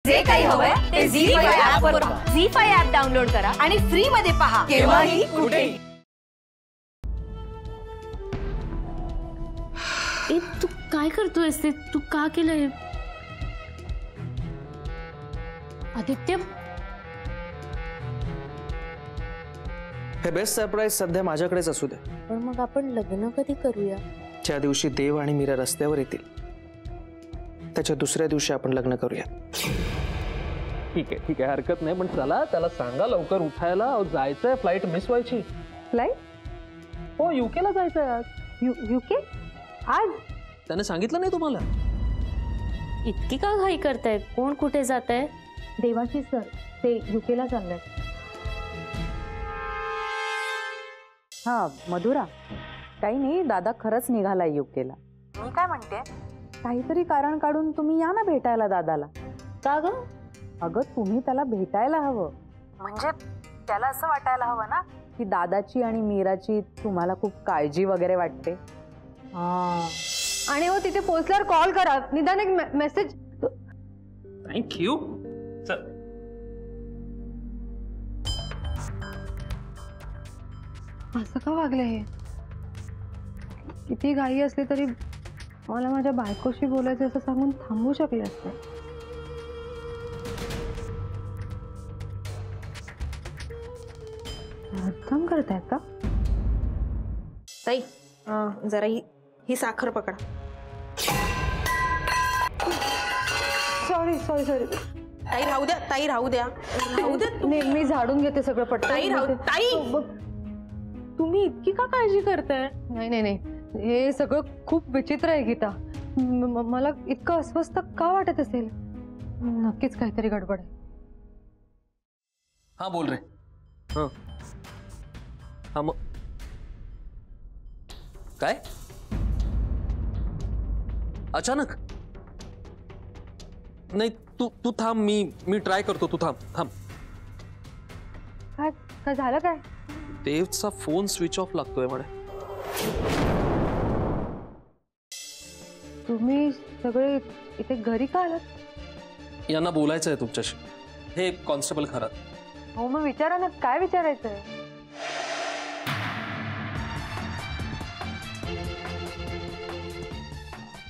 जे काही हवंय ते झी5 ऍप वर पहा. झी5 ऍप डाउनलोड करा आणि फ्री मध्ये पहा केव्हाही कुठेही. तू काय करतोयस ते? तू का केलंय? आदित्य, हे बेस्ट सरप्राईज सध्या माझ्याकडेच असू दे. पण मग आपण लग्न कधी करूया? ज्या दिवशी देव आणि मीरा रस्त्यावर येतील त्याच्या दुसऱ्या दिवशी आपण लग्न करूया. ठीक आहे हरकत नाही, पण चला त्याला सांगा लवकर उठायला. जायचंय, फ्लाईट मिस व्हायची. फ्लाइट? हो, यूकेला जायचंय आज. यूके आज? त्याने सांगितलं नाही तुम्हाला? इतकी का घाई करताय? कोण कुठे जात आहे? देवाशी सर, ते यूकेला चाललंय. हा मधुरा, काही नाही, दादा खरंच निघालाय यूकेला. मी काय म्हणते, काहीतरी कारण काढून तुम्ही या ना भेटायला दादाला. का ग? अगं तुम्ही त्याला भेटायला हवं, म्हणजे त्याला असं वाटायला हवं ना की दादाची आणि मीराची तुम्हाला खूप काळजी वगैरे वाटते. आणि हो तिथे पोहोचल्यावर कॉल करा, निदान एक मेसेज. थँक्यू. असं का वागले हे? किती घाई असली तरी मला माझ्या बायकोशी बोलायचं असं सांगून थांबवू शकले असते. काम करतायत का? ताई जरा ही साखर पकडा. Sorry sorry sorry. ताई राहू द्या, ताई राहू द्या, राहू द्या. मी झाडून घेते सगळं पटकन. ताई राहू, ताई तुम्ही इतकी का काळजी करताय? नाही नाही नाही, हे सगळं खूप विचित्र आहे गीता. मला इतकं अस्वस्थ का वाटत असेल? नक्कीच काहीतरी गडबड आहे. हा बोल रे. हाँ मग काय अचानक? नाही तू थांब, मी ट्राय करतो. तू थांब. काय काय झालं? काय? देवचा फोन स्विच ऑफ लागतोय म्हणे. तुम्ही सगळे इथे घरी का आलात? यांना बोलायचं आहे तुमच्याशी. हे कॉन्स्टेबल खरात. हो मग विचारा ना, काय विचारायचंय?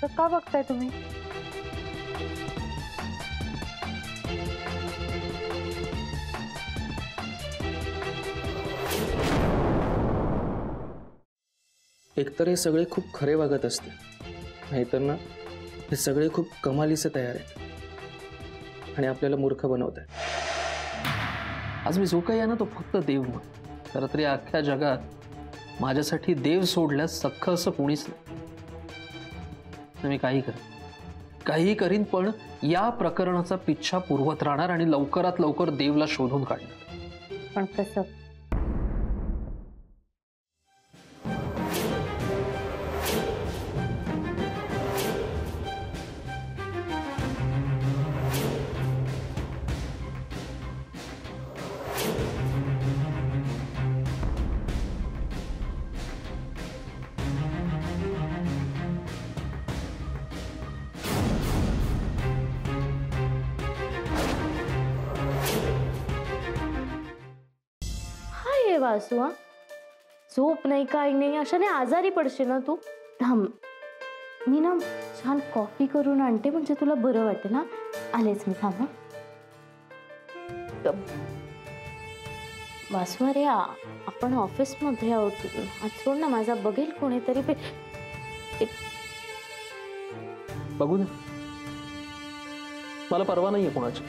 तर का बघताय तुम्ही? एकतर हे सगळे खूप खरे वागत असते, नाहीतर ना हे सगळे खूप कमालीचे तयार आहेत आणि आपल्याला मूर्ख बनवत आहेत. आज मी जो काही आहे ना तो फक्त देव म्हण. खरं तरी अख्ख्या जगात माझ्यासाठी देव सोडल्यास सख्ख असं कोणीच नाही. मी काही करीन, पण या प्रकरणाचा पिच्छा पुरवत राहणार आणि लवकरात लवकर देवला शोधून काढणार. पण कसं? वासू, झोप नाही, काही नाही, अशाने आजारी पडशील ना तू. थांब, मी ना छान कॉफी करून आणते, म्हणजे तुला बरं वाटेल. ना आलेच मी. थांब. वासू, अरे आपण ऑफिसमध्ये आहोत. आज सोड ना, माझा बघेल कोणीतरी. बघू ना, मला परवा नाहीये कोणाची.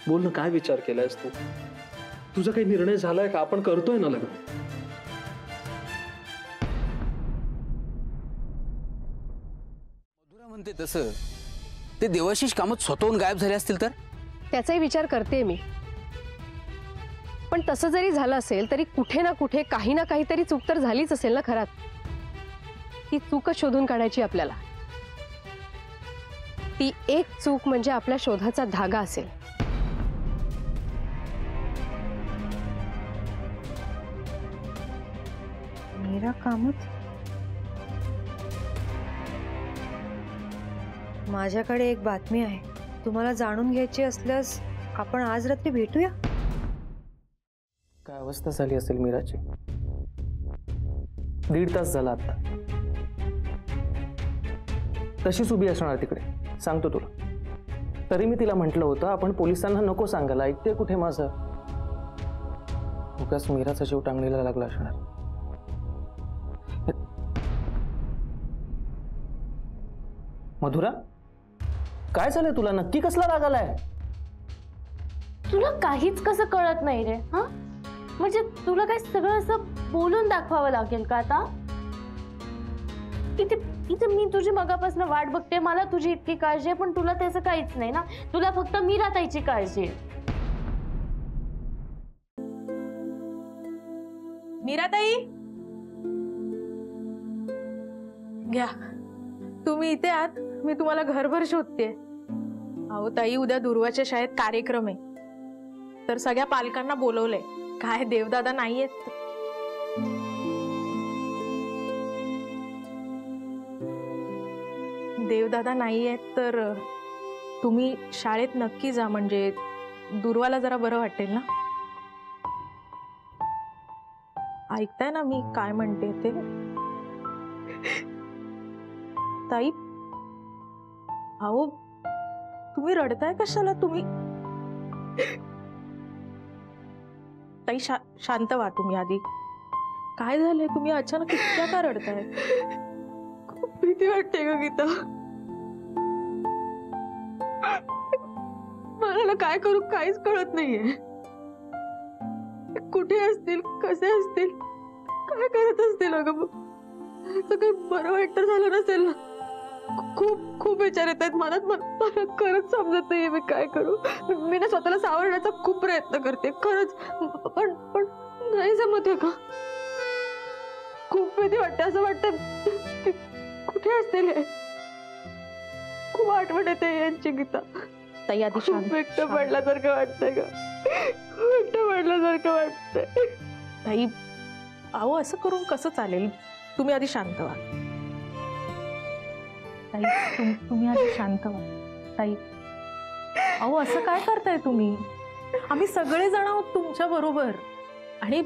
बोल ना, काय विचार केलायस तू? तुझा काही निर्णय झालाय का? आपण करतोय ना लग्न? मधुरा म्हणते तसं ते देवाशीष कामत स्वतःहून गायब झाले असतील तर? त्याचाही विचार करते मी. पण तसं जरी झालं असेल तरी कुठे ना कुठे काही ना काहीतरी चूक तर झालीच असेल ना खरात. ती चूकच शोधून काढायची आपल्याला. ती एक चूक म्हणजे आपल्या शोधाचा धागा असेल. मीरा कामत माझ्याकडे एक बातमी आहे, तुम्हाला जाणून घ्यायची असल्यास आपण आज रात्री भेटूया. काय अवस्था झाली असेल मीराची. 1.5 तास झाला आता, तशीच उभी असणार तिकडे, सांगतो तुला. तरी मी तिला म्हटलं होतं आपण पोलिसांना नको सांगायला. ऐकते कुठे माझं. उगाच मीराचा जीव टांगणीला लागला असणार. मधुरा, काय झालंय तुला? नक्की कसला राग आलाय? तुला काहीच कसं कळत नाही रे. हा म्हणजे तुला काय सगळं असं बोलून दाखवावं लागेल का आता? इथे मी तुझी मगापासून वाट बघते. मला तुझी इतकी काळजी आहे, पण तुला त्याचं काहीच नाही ना. तुला फक्त मीराताईची काळजी आहे. मीराताई, घ्या. तुम्ही इथे आहात, मी तुम्हाला घरभर शोधते. अहो ताई, उद्या दुर्वाच्या शाळेत कार्यक्रम आहे, तर सगळ्या पालकांना बोलवलंय. काय देवदादा नाहीयेत. देवदादा नाहीयेत तर तुम्ही शाळेत नक्की जा, म्हणजे दुर्वाला जरा बरं वाटेल ना. ऐकताय ना मी काय म्हणते ते? ताई, अहो तुम्ही रडताय कशाला? तुम्ही ताई शांत व्हा तुम्ही आधी. काय झालंय? तुम्ही अचानक इतक्या का रडताय? खूप भीती वाटते ग गीता. मला काय करू काहीच कळत नाहीये. कुठे असतील, कसे असतील, काय करत असतील? अगं काही बरं वाईट तर झालं नसेल ना. खूप खूप विचार येत आहेत मनात. मला खरंच समजत नाहीये मी काय करू. मी ना स्वतःला सावरण्याचा खूप प्रयत्न करते खरंच, पण पण नाही जमत आहे का. खूप भीती वाटते. असं वाटतं कुठे असतील हे. खूप आठवण येते यांची गीता. ताई आधी शांत. एकटं पडल्यासारखं वाटतंय का? एकटं पडल्यासारखं वाटतंय ताई. अहो असं करून कसं चालेल? तुम्ही आधी शांत व्हा ताई. तुम्ही आधी शांत व्हा ताई. अहो असं काय करताय तुम्ही? आम्ही सगळे जण आहोत तुमच्या बरोबर. आणि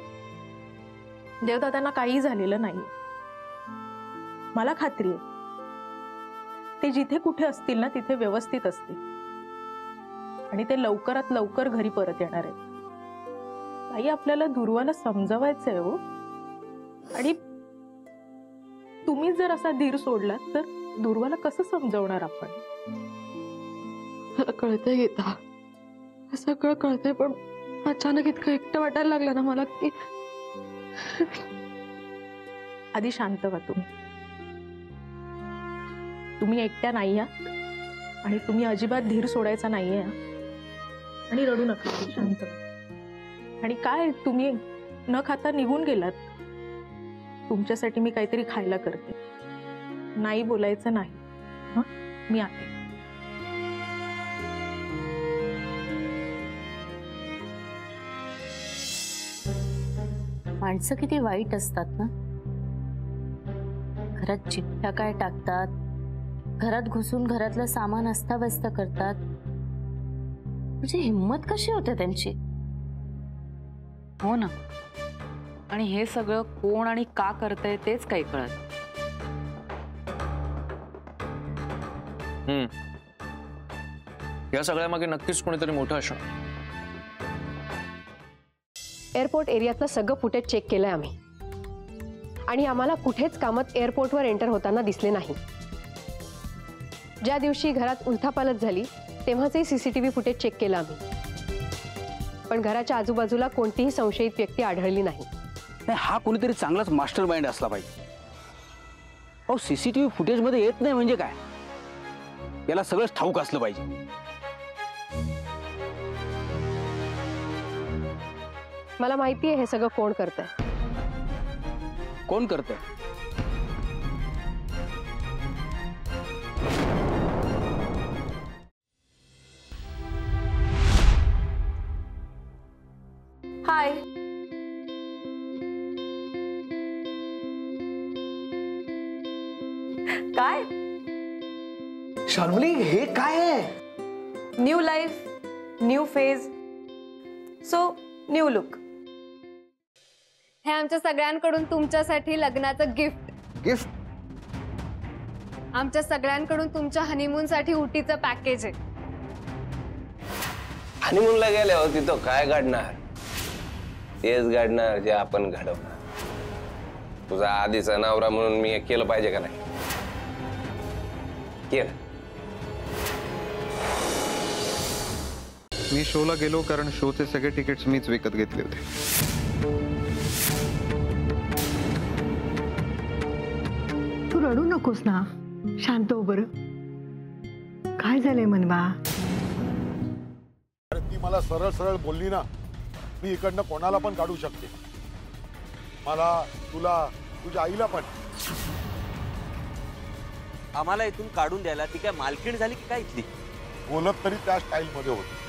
देवदादांना काही झालेलं नाही, मला खात्री आहे. ते जिथे कुठे असतील ना तिथे व्यवस्थित असतील, आणि ते लवकरात लवकर घरी परत येणार आहेत. ताई आपल्याला दुर्वाला समजवायचं आहे हो. आणि तुम्ही जर असा धीर सोडला तर दुर्वाला कसं समजवणार आपण? मला कळतंय गीता, सगळं कळतंय, पण अचानक इतकं एकटं वाटायला लागलं ना मला की. आधी शांत व्हा तुम्ही. तुम्ही एकट्या नाही आहात, आणि तुम्ही अजिबात धीर सोडायचा नाहीये. आणि रडू नका, शांत व्हा. आणि काय तुम्ही न खाता निघून गेलात. तुमच्यासाठी मी काहीतरी खायला करते. नाही बोलायचं नाही. हं, मी आते. माणसं किती वाईट असतात ना. घरात चिठ्ठ्या काय टाकतात, घरात घुसून घरातलं सामान अस्ताव्यस्त करतात. म्हणजे हिम्मत कशी होते त्यांची? हो ना. आणि हे सगळं कोण आणि का करतंय तेच काही कळत. या सगळ्यामागे नक्कीच कोणीतरी मोठं असणार. एअरपोर्ट एरियातलं सगळं फुटेज चेक केलंय आम्ही, आणि आम्हाला कुठेच कामत एअरपोर्टवर एंटर होताना दिसले नाही. ज्या दिवशी घरात उलथापालथ झाली तेव्हाचही सीसीटीव्ही फुटेज चेक केलं आम्ही, पण घराच्या आजूबाजूला कोणतीही संशयित व्यक्ती आढळली नाही. हा कोणीतरी चांगलाच मास्टर माइंड असला पाहिजे. अहो सीसीटीव्ही फुटेज मध्ये येत नाही म्हणजे काय? याला सगळंच ठाऊक असलं पाहिजे. मला माहिती आहे हे सगळं कोण करतंय. कोण करतंय? हाय. काय शाल्मली हे काय आहे? New life, new phase, so new look. हे आमच्या सगळ्यांकडून तुमच्यासाठी लग्नाचं गिफ्ट. गिफ्ट? आमच्या सगळ्यांकडून तुमच्या हनीमूनसाठी उटीचं पॅकेज आहे. हनीमूनला गेल्यावर तिथं काय घडणार? तेच घडणार जे आपण घडवणार. तुझा आधीचा नवरा म्हणून मी हे केलं पाहिजे का नाही? केलं. मी शोला गेलो कारण शोचे सगळे तिकीट्स मीच विकत घेतले होते. तू रडू नकोस ना, शांत हो बरं. काय झालंय मनवा? ती मला सरळ सरळ बोलली ना, मी इकडनं कोणाला पण काढू शकते. मला, तुला, तुझ्या आईला पण. आम्हाला इथून काढून द्यायला ती काय मालकीण झाली की काय इथली? बोलत तरी त्या स्टाईल मध्ये होती.